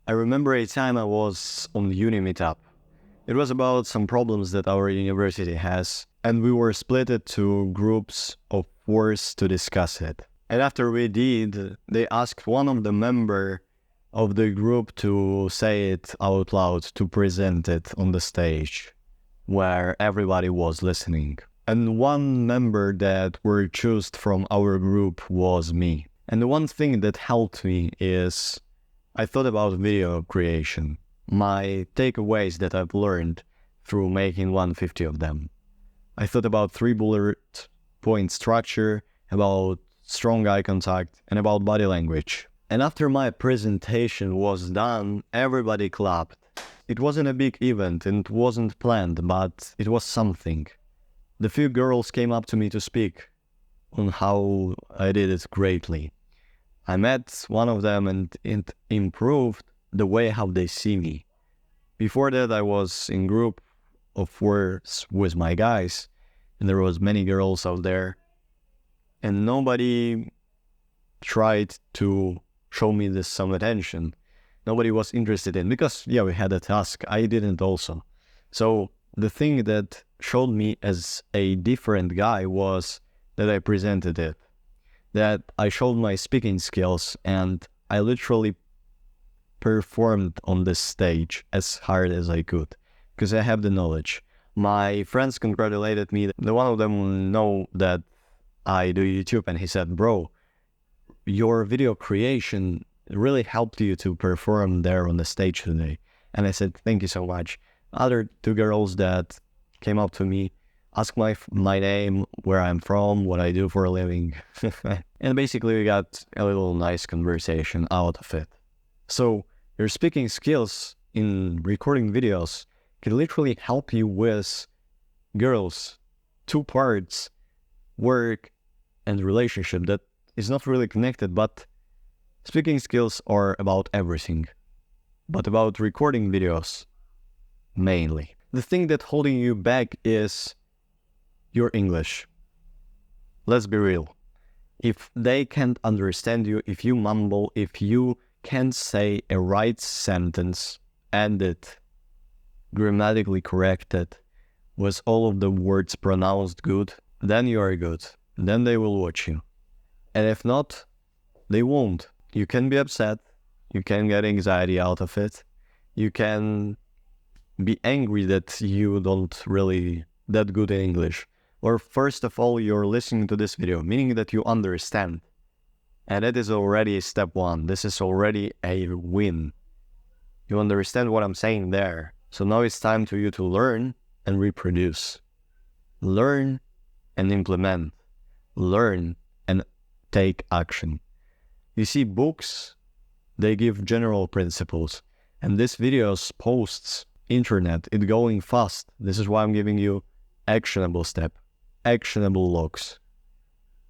I remember a time I was on the uni meetup. It was about some problems that our university has, and we were split into groups of 4 to discuss it. And after we did, they asked one of the member of the group to say it out loud, to present it on the stage where everybody was listening. And one member that were chosen from our group was me. And the one thing that helped me is I thought about video creation, my takeaways that I've learned through making 150 of them. I thought about 3 bullet point structure, about strong eye contact, and about body language. And after my presentation was done, everybody clapped. It wasn't a big event and it wasn't planned, but it was something. The few girls came up to me to speak on how I did it greatly. I met one of them and it improved the way how they see me. Before that, I was in group of 4 with my guys, and there was many girls out there, and nobody tried to show me this some attention. Nobody was interested in, because we had a task. I didn't also. So the thing that showed me as a different guy was that I presented it, that I showed my speaking skills, and I literally performed on this stage as hard as I could, because I have the knowledge. My friends congratulated me. The one of them know that I do YouTube, and he said, "Bro, your video creation really helped you to perform there on the stage today." And I said, "Thank you so much." Other 2 girls that came up to me, asked my name, where I'm from, what I do for a living. And basically we got a little nice conversation out of it. So your speaking skills in recording videos can literally help you with girls. 2 parts, work and relationship, that is not really connected, but speaking skills are about everything. But about recording videos, mainly. The thing that holding you back is your English. Let's be real. If they can't understand you, if you mumble, if you can't say a right sentence, ended, grammatically corrected, with all of the words pronounced good, then you are good. Then they will watch you. And if not, they won't. You can be upset. You can get anxiety out of it. You can be angry that you don't really that good in English. Or first of all, you're listening to this video, meaning that you understand. And that is already step 1. This is already a win. You understand what I'm saying there. So now it's time for you to learn and reproduce. Learn and implement. Learn and take action. You see, books, they give general principles. And this videos, posts, internet, it going fast. This is why I'm giving you actionable step, actionable logs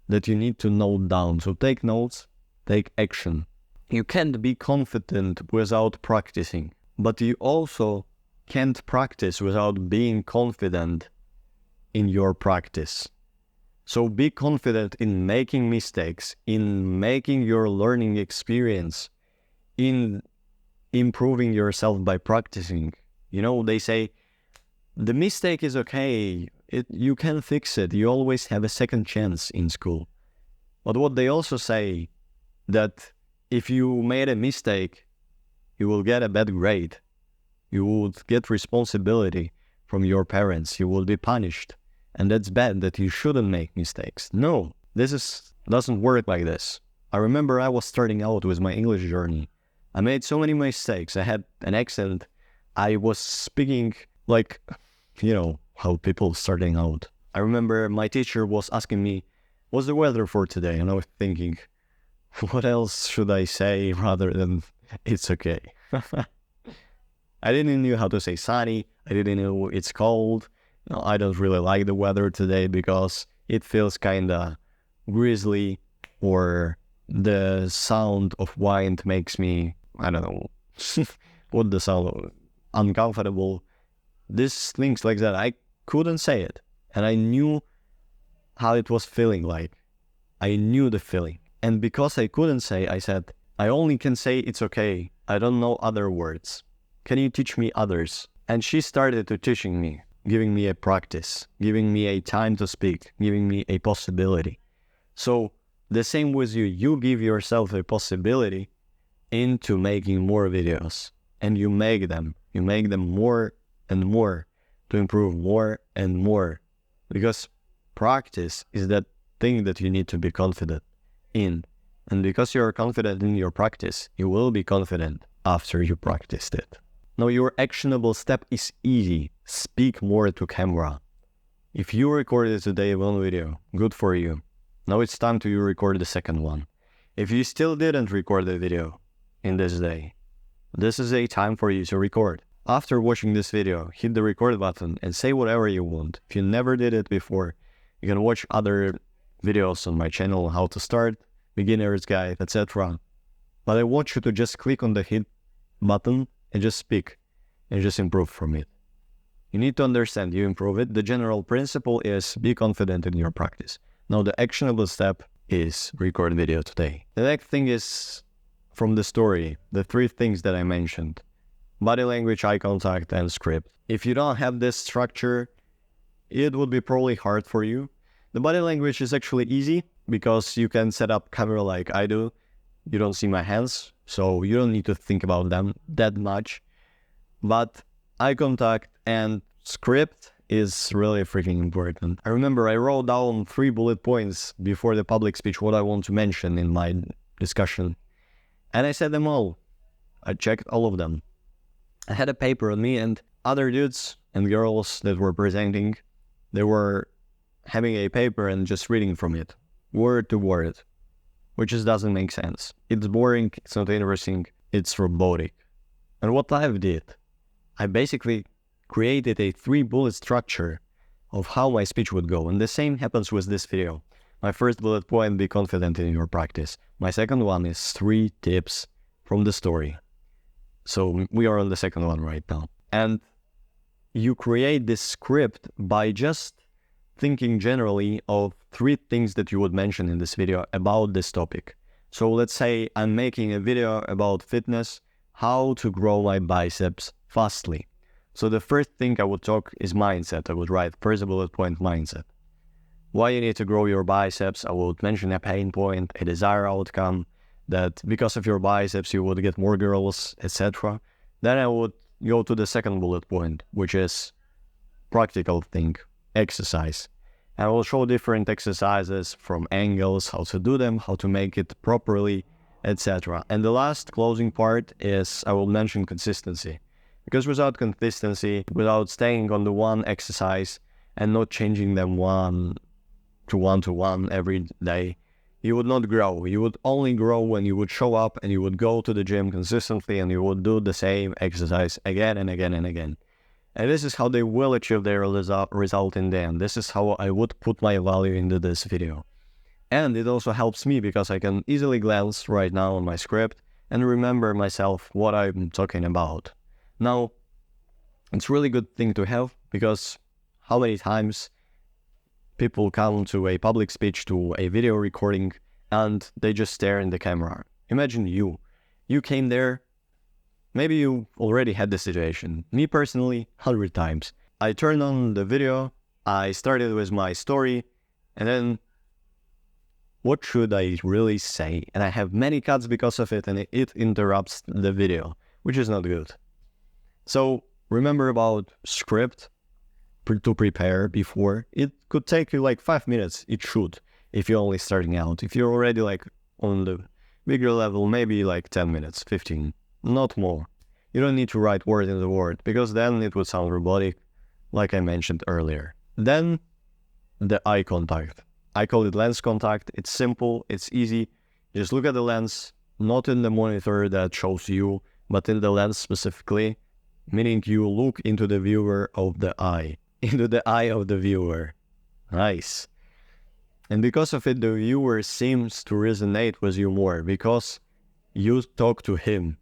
that you need to note down. So take notes, take action. You can't be confident without practicing, but you also can't practice without being confident in your practice. So be confident in making mistakes, in making your learning experience, in improving yourself by practicing. You know, they say, the mistake is okay, you can fix it, you always have a second chance in school. But what they also say, that if you made a mistake, you will get a bad grade. You would get responsibility from your parents, you will be punished. And that's bad, that you shouldn't make mistakes. No, doesn't work like this. I remember I was starting out with my English journey. I made so many mistakes. I had an accent. I was speaking like, how people starting out. I remember my teacher was asking me, what's the weather for today? And I was thinking, what else should I say rather than it's okay? I didn't know how to say sunny. I didn't know it's cold. No, I don't really like the weather today because it feels kinda grizzly, or the sound of wind makes me, I don't know, what the sound, uncomfortable. These things like that, I couldn't say it. And I knew how it was feeling like. I knew the feeling. And because I couldn't say, I said, I only can say it's okay. I don't know other words. Can you teach me others? And she started to teaching me, giving me a practice, giving me a time to speak, giving me a possibility. So the same with you. You give yourself a possibility into making more videos, and you make them more and more to improve more and more, because practice is that thing that you need to be confident in. And because you're confident in your practice, you will be confident after you practiced it. Now, your actionable step is easy. Speak more to camera. If you recorded today one video, good for you. Now it's time to record the second one. If you still didn't record the video in this day, this is a time for you to record. After watching this video, hit the record button and say whatever you want. If you never did it before, you can watch other videos on my channel, how to start, beginner's guide, etc. But I want you to just click on the hit button and just speak and just improve from it. You need to understand, you improve it. The general principle is be confident in your practice. Now the actionable step is record video today. The next thing is from the story, the 3 things that I mentioned: body language, eye contact, and script. If you don't have this structure, it would be probably hard for you. The body language is actually easy because you can set up camera like I do. You don't see my hands, so you don't need to think about them that much. But eye contact and script is really freaking important. I remember I wrote down 3 bullet points before the public speech what I want to mention in my discussion. And I said them all. I checked all of them. I had a paper on me, and other dudes and girls that were presenting, they were having a paper and just reading from it, word to word, which just doesn't make sense. It's boring, it's not interesting, it's robotic. And what I did, I basically created a 3-bullet structure of how my speech would go. And the same happens with this video. My first bullet point, be confident in your practice. My second one is 3 tips from the story. So we are on the second one right now. And you create this script by just thinking generally of 3 things that you would mention in this video about this topic. So let's say I'm making a video about fitness, how to grow my biceps fastly. So the first thing I would talk is mindset. I would write first bullet point, mindset. Why you need to grow your biceps. I would mention a pain point, a desired outcome, that because of your biceps you would get more girls, etc. Then I would go to the second bullet point, which is practical thing, exercise. I will show different exercises from angles, how to do them, how to make it properly, etc. And the last closing part is I will mention consistency. Because without consistency, without staying on the one exercise and not changing them one to one every day, you would not grow. You would only grow when you would show up and you would go to the gym consistently and you would do the same exercise again and again and again. And this is how they will achieve their result in the end. This is how I would put my value into this video. And it also helps me because I can easily glance right now on my script and remember myself what I'm talking about. Now, it's really good thing to have, because how many times people come to a public speech, to a video recording, and they just stare in the camera. Imagine you came there, maybe you already had this situation. Me personally, 100 times. I turned on the video, I started with my story, and then what should I really say? And I have many cuts because of it, and it interrupts the video, which is not good. So remember about script to prepare before. It could take you like 5 minutes. It should, if you're only starting out. If you're already like on the bigger level, maybe like 10 minutes, 15, not more. You don't need to write word in the word, because then it would sound robotic, like I mentioned earlier. Then the eye contact. I call it lens contact. It's simple, it's easy. Just look at the lens, not in the monitor that shows you, but in the lens specifically. Meaning you look into the viewer of the eye. Into the eye of the viewer. Nice. And because of it, the viewer seems to resonate with you more, because you talk to him.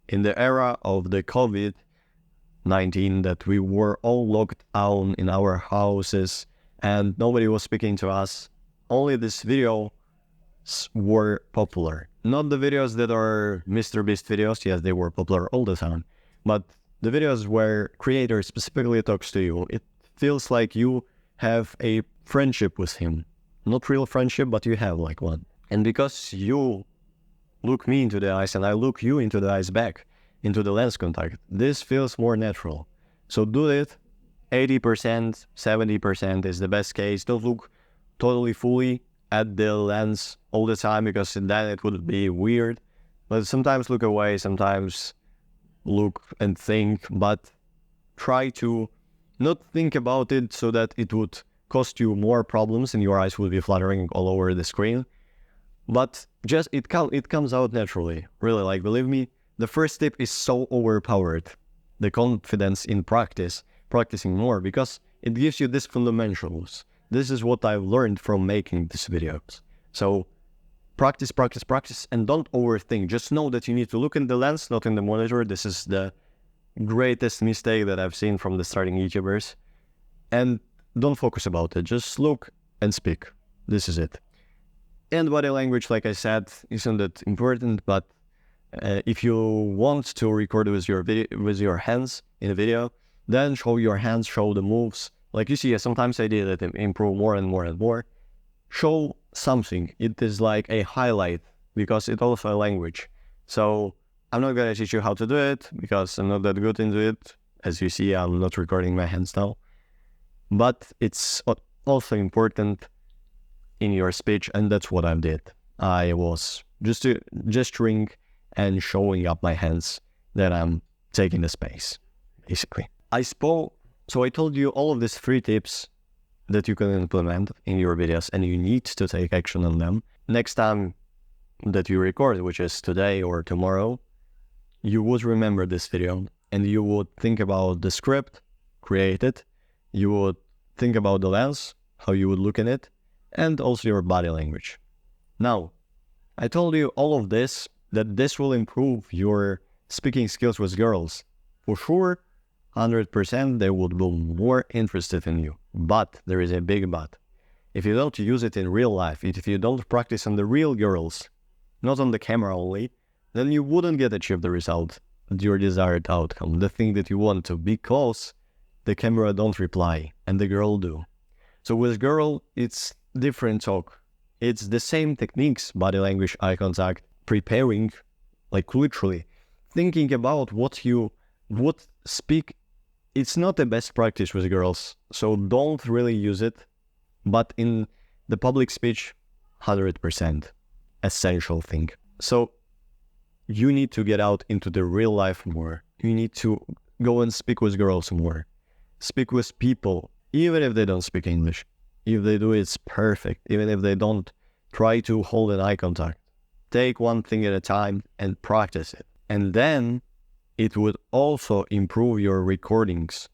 In the era of the COVID-19, that we were all locked down in our houses and nobody was speaking to us, only this video were popular. Not the videos that are Mr. Beast videos, yes, they were popular all the time, but the videos where creator specifically talks to you. It feels like you have a friendship with him. Not real friendship, but you have like one. And because you look me into the eyes and I look you into the eyes back, into the lens contact, this feels more natural. So do it. 80%, 70% is the best case. Don't look totally fully at the lens all the time, because then it would be weird. But sometimes look away, sometimes look and think, but try to not think about it so that it would cost you more problems and your eyes would be fluttering all over the screen. But just it comes out naturally. Really, like, believe me, the first step is so overpowered. The confidence in practicing more, because it gives you these fundamentals. This is what I've learned from making these videos. So practice, practice, practice, and don't overthink. Just know that you need to look in the lens, not in the monitor. This is the greatest mistake that I've seen from the starting YouTubers. And don't focus about it. Just look and speak. This is it. And body language, like I said, isn't that important, but if you want to record with your hands in a video, then show your hands, show the moves. Like you see, sometimes I did it improve more and more and more. Show something. It is like a highlight, because it's also a language. So I'm not gonna teach you how to do it, because I'm not that good into it. As you see, I'm not recording my hands now. But it's also important in your speech, and that's what I did. I was just gesturing and showing up my hands that I'm taking the space, basically. So I told you all of these 3 tips that you can implement in your videos, and you need to take action on them. Next time that you record, which is today or tomorrow, you would remember this video and you would think about the script, create it. You would think about the lens, how you would look in it, and also your body language. Now, I told you all of this, that this will improve your speaking skills with girls. For sure, 100% they would be more interested in you. But there is a big but. If you don't use it in real life, if you don't practice on the real girls, not on the camera only, then you wouldn't achieve the result, your desired outcome, the thing that you want to, because the camera don't reply and the girl do. So with girl, it's different talk. It's the same techniques, body language, eye contact, preparing, like literally thinking about what you would speak. It's not the best practice with girls, so don't really use it. But in the public speech, 100% essential thing. So you need to get out into the real life more. You need to go and speak with girls more. Speak with people, even if they don't speak English. If they do, it's perfect. Even if they don't, try to hold an eye contact. Take one thing at a time and practice it. And then it would also improve your recordings.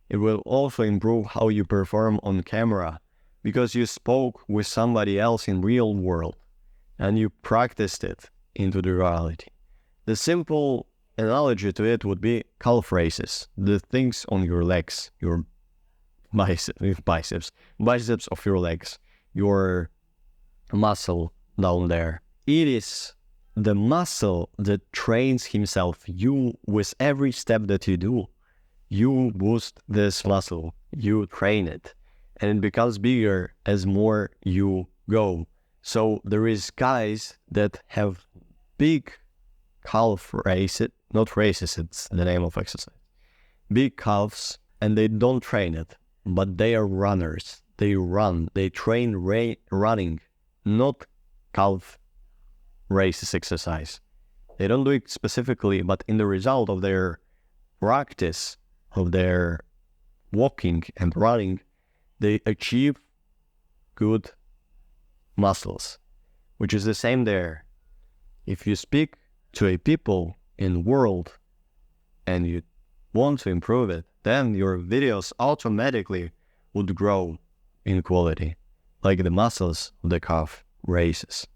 It will also improve how you perform on camera, because you spoke with somebody else in real world and you practiced it into the reality. The simple analogy to it would be calf raises, the things on your legs, your biceps of your legs, your muscle down there. It is the muscle that trains himself. You, with every step that you do, you boost this muscle, you train it, and it becomes bigger as more you go. So there is guys that have big calf races, not races, it's the name of exercise, big calves, and they don't train it, but they are runners. They run, they train running, not calf races exercise. They don't do it specifically, but in the result of their practice, of their walking and running, they achieve good muscles, which is the same there. If you speak to a people in world and you want to improve it, then your videos automatically would grow in quality, like the muscles of the calf raises.